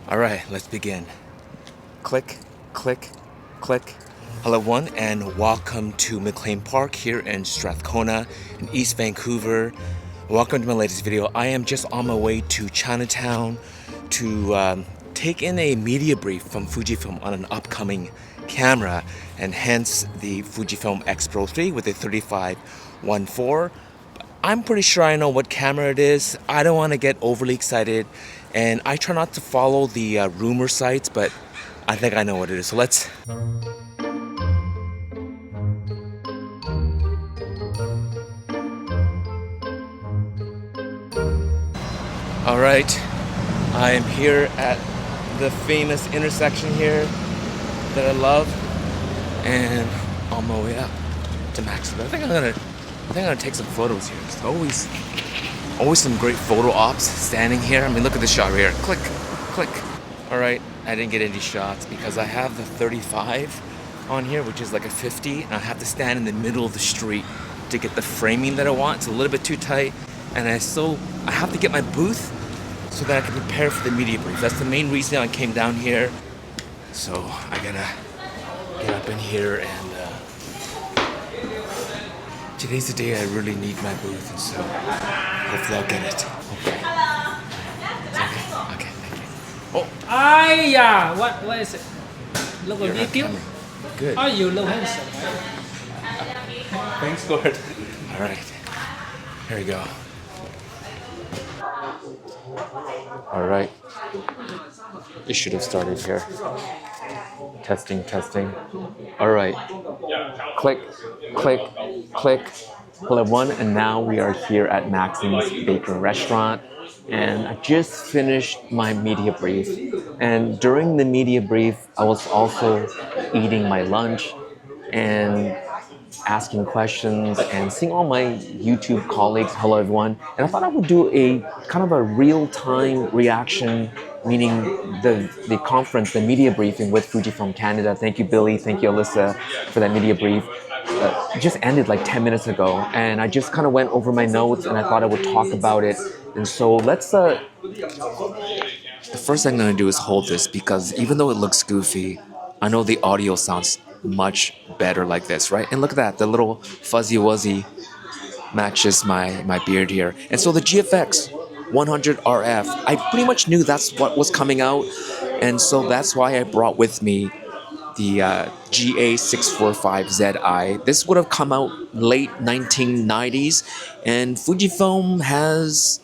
Alright, let's begin. Click, click, click. Hello everyone and welcome to McLean Park here in Strathcona in East Vancouver. Welcome to my latest video. I am just on my way to Chinatown to take in a media brief from Fujifilm on an upcoming camera, and hence the Fujifilm X Pro 3 with a 35-1.4. I'm pretty sure I know what camera it is. I don't want to get overly excited, and I try not to follow the rumor sites, but I think I know what it is. So let's... Alright, I am here at the famous intersection here that I love, and on my way up to Maxwell. I think I'm gonna take some photos here. There's always some great photo ops standing here. I mean, look at this shot right here. Click, click. Alright, I didn't get any shots because I have the 35 on here, which is like a 50, and I have to stand in the middle of the street to get the framing that I want. It's a little bit too tight, and I have to get my booth so that I can prepare for the media brief. That's the main reason I came down here. So I gotta get up in here, and today's the day I really need my booth, and so hopefully I'll get it. Okay. Okay, thank you. Oh, yeah, what is it? Look at video. Good. Oh, you look handsome, right? Thanks, Lord. All right, here we go. All right, it should have started here. Testing, testing. All right, click, click, click. Hello everyone, and now we are here at Maxim's Bakery Restaurant, and I just finished my media brief. And during the media brief, I was also eating my lunch and asking questions and seeing all my YouTube colleagues. Hello everyone. And I thought I would do a kind of a real-time reaction, meaning the conference, the media briefing with Fujifilm Canada. Thank you, Billy. Thank you, Alyssa, for that media brief. Just ended like 10 minutes ago, and I just kind of went over my notes, and I thought I would talk about it. And so let's the first thing I'm going to do is hold this, because even though it looks goofy, I know the audio sounds much better like this, right? And look at that, the little fuzzy wuzzy matches my beard here. And so the GFX 100 RF, I pretty much knew that's what was coming out, and so that's why I brought with me the GA645Zi. This would have come out late 1990s, and Fujifilm has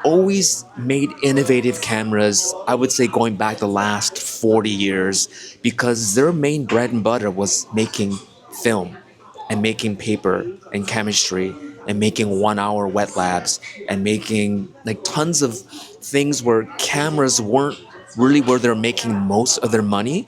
always made innovative cameras, I would say going back the last 40 years, because their main bread and butter was making film and making paper and chemistry and making 1 hour wet labs and making like tons of things where cameras weren't really where they're making most of their money.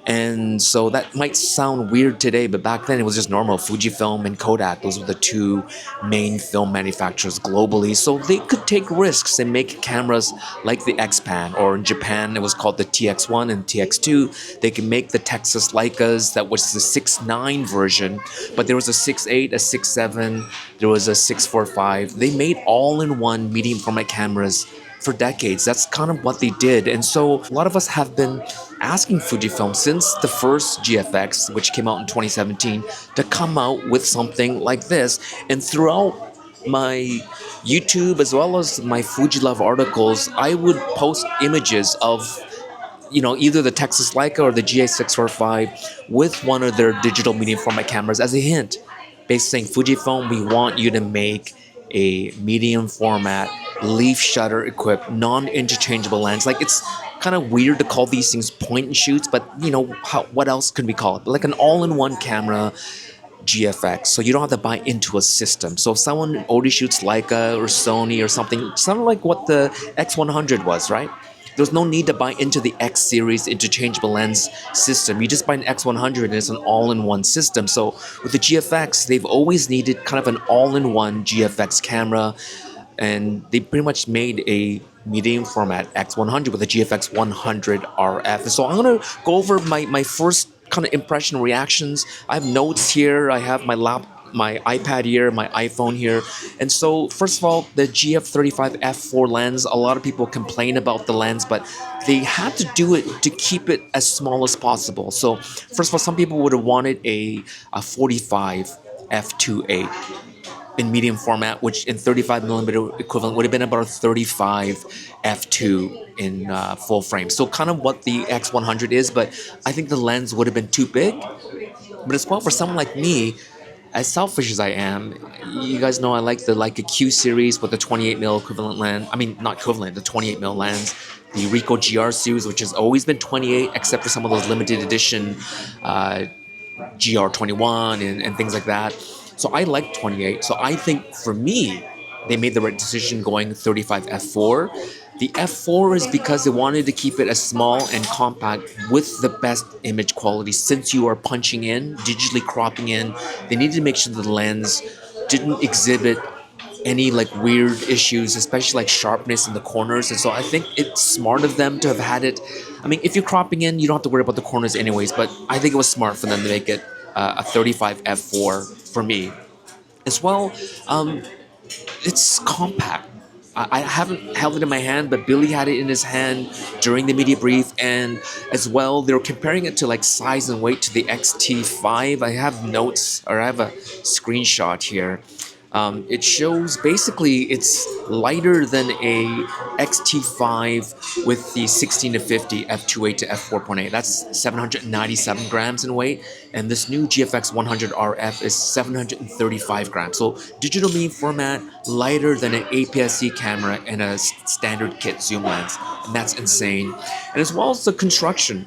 And so that might sound weird today, but back then it was just normal. Fujifilm and Kodak, those were the two main film manufacturers globally, so they could take risks and make cameras like the X-Pan, or in Japan it was called the TX1 and TX2. They could make the Texas Leicas, that was the 6.9 version, but there was a 6.8, a 6.7, there was a 6.45. They made all-in-one medium format cameras for decades. That's kind of what they did. And so a lot of us have been asking Fujifilm since the first GFX, which came out in 2017, to come out with something like this. And throughout my YouTube as well as my Fujilove articles, I would post images of, you know, either the Texas Leica or the GA645 with one of their digital medium format cameras as a hint, basically saying, Fujifilm, we want you to make a medium format leaf shutter equipped non-interchangeable lens. Like, it's kind of weird to call these things point and shoots, but you know, what else could we call it? Like an all-in-one camera GFX, so you don't have to buy into a system. So if someone already shoots Leica or Sony or something like what the X100 was, right? There's no need to buy into the X series interchangeable lens system. You just buy an X100 and it's an all-in-one system. So with the GFX, they've always needed kind of an all-in-one GFX camera, and they pretty much made a medium format X100 with a GFX 100 RF. So I'm gonna go over my first kind of impression reactions. I have notes here. I have my my iPad here, my iPhone here. And so, first of all, the GF35 f4 lens, a lot of people complain about the lens, but they had to do it to keep it as small as possible. So, first of all, some people would have wanted a 45 f2.8 in medium format, which in 35 millimeter equivalent would have been about a 35 f2 in full frame. So kind of what the X100 is, but I think the lens would have been too big. But as well, for someone like me, as selfish as I am, you guys know I like the Leica Q series with the 28 mil equivalent lens. I mean, not equivalent, the 28 mil lens. The Ricoh GR series, which has always been 28, except for some of those limited edition uh, GR21 and things like that. So I like 28. So I think for me, they made the right decision going 35 f4. The f4 is because they wanted to keep it as small and compact with the best image quality. Since you are punching in, digitally cropping in, they needed to make sure the lens didn't exhibit any like weird issues, especially like sharpness in the corners. And so I think it's smart of them to have had it. I mean, if you're cropping in, you don't have to worry about the corners anyways, but I think it was smart for them to make it a 35 f4 for me. As well, it's compact. I haven't held it in my hand, but Billy had it in his hand during the media brief, and as well, they were comparing it to like size and weight to the XT5. I have notes, or I have a screenshot here. It shows basically it's lighter than a XT5 with the 16 to 50 f2.8 to f4.8. That's 797 grams in weight, and this new GFX 100 RF is 735 grams. So digital medium format, lighter than an APS-C camera and a standard kit zoom lens, and that's insane. And as well as the construction,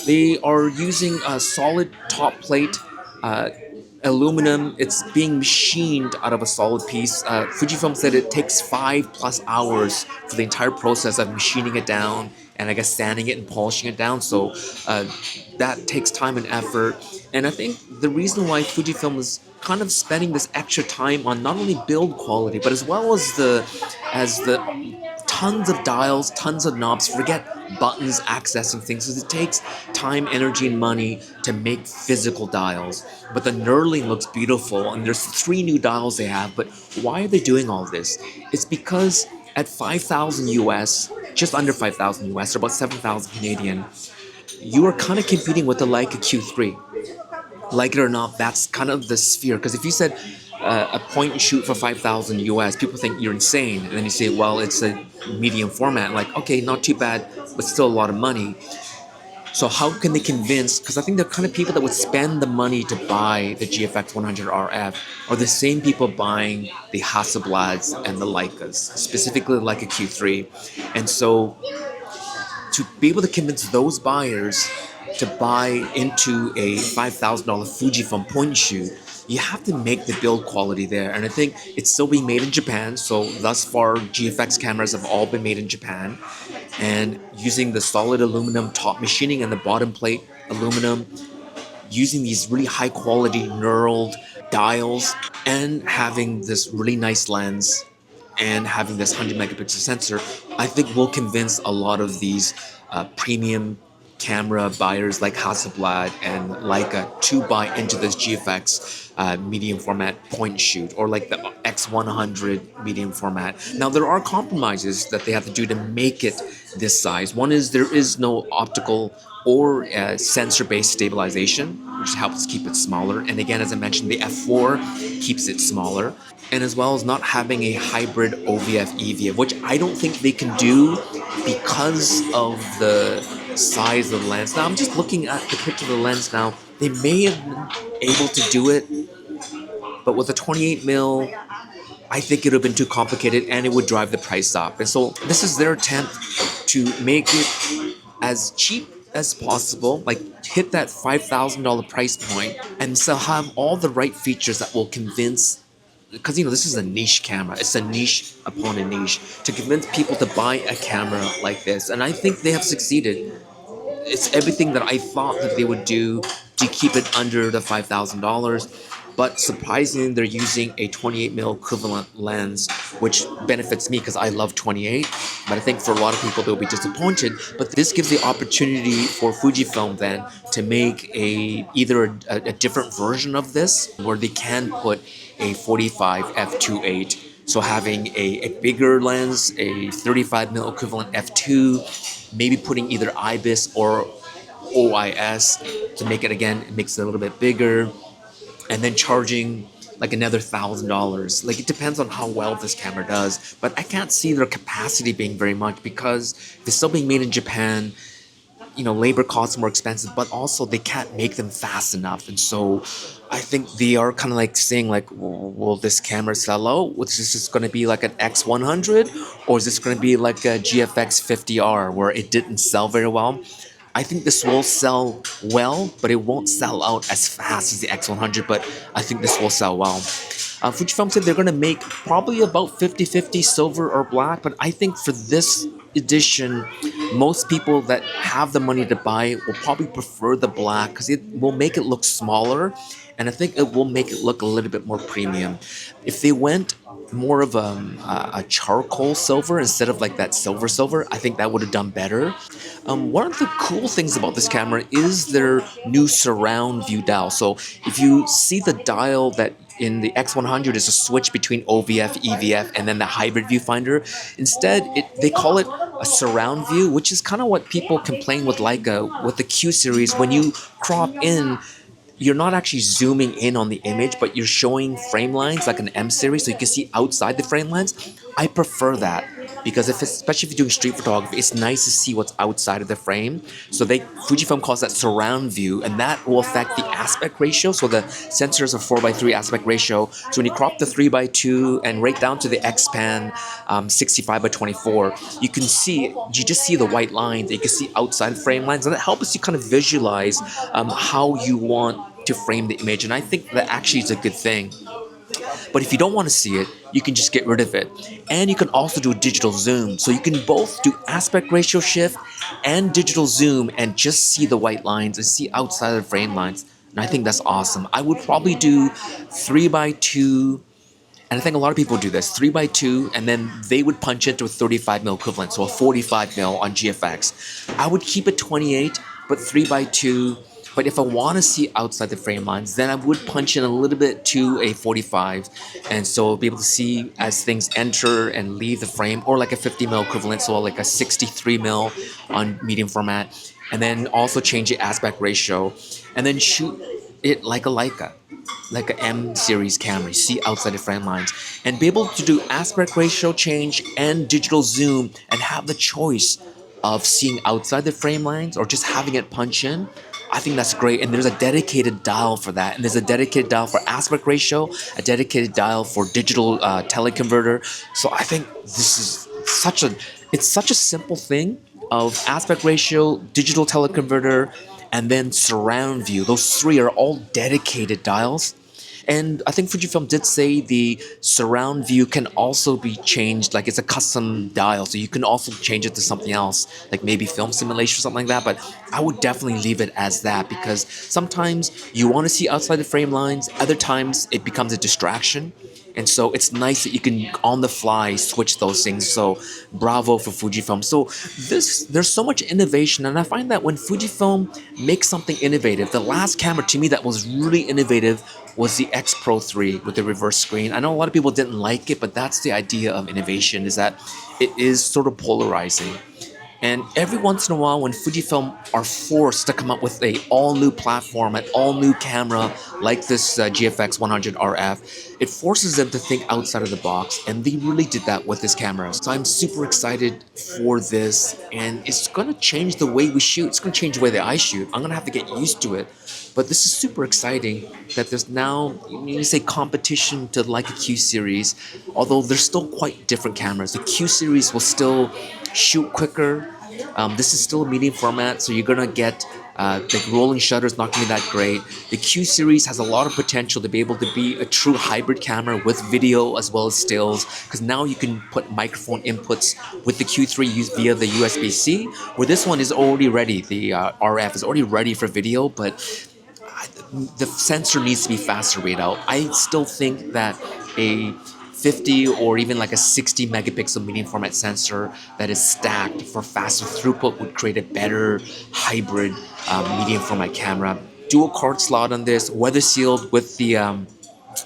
they are using a solid top plate. Aluminum. It's being machined out of a solid piece. Fujifilm said it takes 5+ hours for the entire process of machining it down and I guess sanding it and polishing it down. So that takes time and effort. And I think the reason why Fujifilm is kind of spending this extra time on not only build quality but as well as the tons of dials, tons of knobs, forget buttons accessing things, because it takes time, energy, and money to make physical dials. But the knurling looks beautiful, and there's 3 new dials they have. But why are they doing all this? It's because at 5,000 US, just under 5,000 US, or about 7,000 Canadian, you are kind of competing with the Leica Q3. Like it or not, that's kind of the sphere. Because if you said a point and shoot for 5,000 US, people think you're insane. And then you say, well, it's a medium format. Like, okay, not too bad, but still a lot of money. So how can they convince? Because I think the kind of people that would spend the money to buy the GFX 100 RF are the same people buying the Hasselblads and the Leicas, specifically the Leica Q3. And so to be able to convince those buyers to buy into a $5,000 Fujifilm point and shoot, you have to make the build quality there. And I think it's still being made in Japan. So thus far, GFX cameras have all been made in Japan. And using the solid aluminum top machining and the bottom plate aluminum, using these really high quality knurled dials, and having this really nice lens and having this 100 megapixel sensor, I think will convince a lot of these premium camera buyers like Hasselblad and Leica to buy into this GFX medium format point and shoot, or like the X100 medium format. Now there are compromises that they have to do to make it this size. One is there is no optical or sensor-based stabilization, which helps keep it smaller. And again, as I mentioned, the f4 keeps it smaller. And as well as not having a hybrid OVF EVF, which I don't think they can do because of the size of the lens. Now I'm just looking at the picture of the lens now. They may have been able to do it, but with a 28 mil, I think it would have been too complicated and it would drive the price up. And so this is their attempt to make it as cheap as possible, like hit that $5,000 price point, and still have all the right features that will convince, because this is a niche camera, it's a niche upon a niche, to convince people to buy a camera like this. And I think they have succeeded. It's everything that I thought that they would do to keep it under the $5,000. But surprisingly, they're using a 28mm equivalent lens, which benefits me because I love 28. But I think for a lot of people, they'll be disappointed. But this gives the opportunity for Fujifilm then to make either a different version of this, where they can put a 45 f2.8. So having a bigger lens, a 35mm equivalent f2, maybe putting either IBIS or OIS to make it, again, it makes it a little bit bigger, and then charging like another $1,000. Like, it depends on how well this camera does, but I can't see their capacity being very much because if it's still being made in Japan, labor costs are more expensive, but also they can't make them fast enough. And so I think they are kind of like saying like, will this camera sell out? Is this just going to be like an X100, or is this going to be like a GFX50R where it didn't sell very well? I think this will sell well, but it won't sell out as fast as the X100, but I think this will sell well. Fujifilm said they're going to make probably about 50-50 silver or black, but I think for this edition, most people that have the money to buy it will probably prefer the black because it will make it look smaller, and I think it will make it look a little bit more premium. If they went more of a charcoal silver instead of like that silver, I think that would have done better. One of the cool things about this camera is their new surround view dial. So if you see the dial that in the X100 is a switch between OVF, EVF, and then the hybrid viewfinder. Instead, they call it a surround view, which is kind of what people complain with Leica with the Q series. When you crop in, you're not actually zooming in on the image, but you're showing frame lines like an M series, so you can see outside the frame lines. I prefer that because especially if you're doing street photography, it's nice to see what's outside of the frame. So Fujifilm calls that surround view, and that will affect the aspect ratio. So the sensor is a 4:3 aspect ratio. So when you crop the 3:2 and right down to the X-Pan 65:24, you just see the white lines. You can see outside the frame lines, and that helps you kind of visualize how you want to frame the image, and I think that actually is a good thing. But if you don't want to see it, you can just get rid of it. And you can also do a digital zoom. So you can both do aspect ratio shift and digital zoom and just see the white lines and see outside of the frame lines. And I think that's awesome. I would probably do 3:2, and I think a lot of people do this, 3:2, and then they would punch into a 35mm equivalent, so a 45mm on GFX. I would keep it 28, but 3:2. But if I want to see outside the frame lines, then I would punch in a little bit to a 45, and so be able to see as things enter and leave the frame, or like a 50mm equivalent, so like a 63mm on medium format, and then also change the aspect ratio, and then shoot it like a Leica, like an M series camera, see outside the frame lines, and be able to do aspect ratio change and digital zoom and have the choice of seeing outside the frame lines or just having it punch in. I think that's great, and there's a dedicated dial for that, and there's a dedicated dial for aspect ratio, a dedicated dial for digital teleconverter. So I think this is such a simple thing of aspect ratio, digital teleconverter, and then surround view. Those three are all dedicated dials. And I think Fujifilm did say the surround view can also be changed, like it's a custom dial, so you can also change it to something else, like maybe film simulation or something like that, but I would definitely leave it as that because sometimes you want to see outside the frame lines, other times it becomes a distraction. And so it's nice that you can on the fly switch those things. So bravo for Fujifilm. So there's so much innovation, and I find that when Fujifilm makes something innovative, the last camera to me that was really innovative was the X Pro 3 with the reverse screen. I know a lot of people didn't like it, but that's the idea of innovation, is that it is sort of polarizing. And every once in a while, when Fujifilm are forced to come up with a all-new platform, an all-new camera like this GFX 100 RF, it forces them to think outside of the box, and they really did that with this camera. So I'm super excited for this, and it's going to change the way we shoot. It's going to change the way that I shoot. I'm going to have to get used to it. But this is super exciting that there's now, you say, competition to like a Q series, although they're still quite different cameras. The Q series will still shoot quicker. This is still a medium format, so you're gonna get the rolling shutter is not gonna be that great. The Q series has a lot of potential to be able to be a true hybrid camera with video as well as stills, because now you can put microphone inputs with the Q3 via the USB-C, where this one is already ready. The RF is already ready for video, but the sensor needs to be faster readout. I still think that a 50 or even like a 60 megapixel medium format sensor that is stacked for faster throughput would create a better hybrid medium format camera. Dual card slot on this, weather sealed with the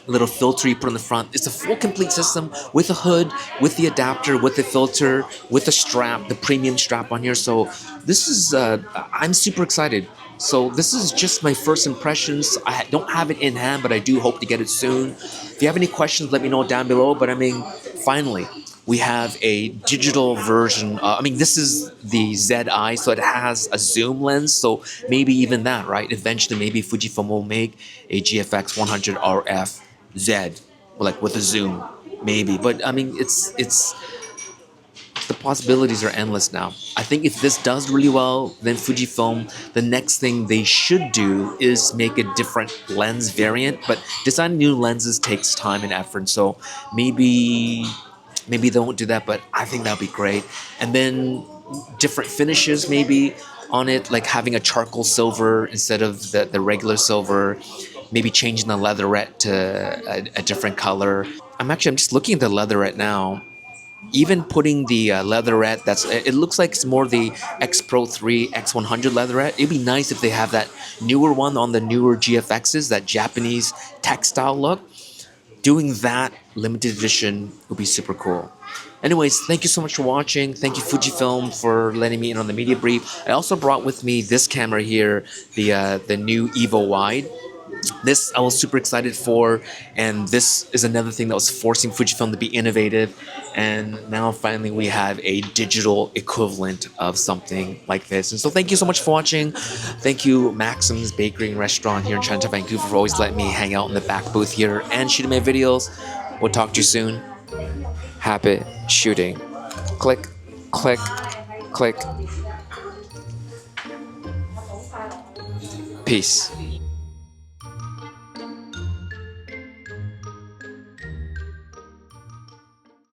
little filter you put on the front. It's a full complete system with a hood, with the adapter, with the filter, with the strap, the premium strap on here. So this is, I'm super excited. So this is just my first impressions. I don't have it in hand, but I do hope to get it soon. If you have any questions, let me know down below. But I mean, finally, we have a digital version. I mean, this is the Zi, so it has a zoom lens. So maybe even that, right? Eventually, maybe Fujifilm will make a GFX 100 RF Z, like with a zoom, maybe. But I mean, it's the possibilities are endless now. I think if this does really well, then Fujifilm, the next thing they should do is make a different lens variant. But designing new lenses takes time and effort, so maybe they won't do that. But I think that'd be great. And then different finishes maybe on it, like having a charcoal silver instead of the regular silver. Maybe changing the leatherette to a different color. I'm just looking at the leatherette now, even putting the leatherette that's it looks like it's more the X Pro 3 X100 leatherette. It'd be nice if they have that newer one on the newer GFXs, that Japanese textile look. Doing that limited edition would be super cool. Anyways, thank you so much for watching. Thank you Fujifilm for letting me in on the media brief. I also brought with me this camera here, the new Evo Wide. This I was super excited for, and this is another thing that was forcing Fujifilm to be innovative. And now finally we have a digital equivalent of something like this. And so thank you so much for watching. Thank you Maxim's Bakery and Restaurant here in Chinatown, Vancouver, for always letting me hang out in the back booth here and shooting my videos. We'll talk to you soon. Happy shooting. Click, click, click. Peace.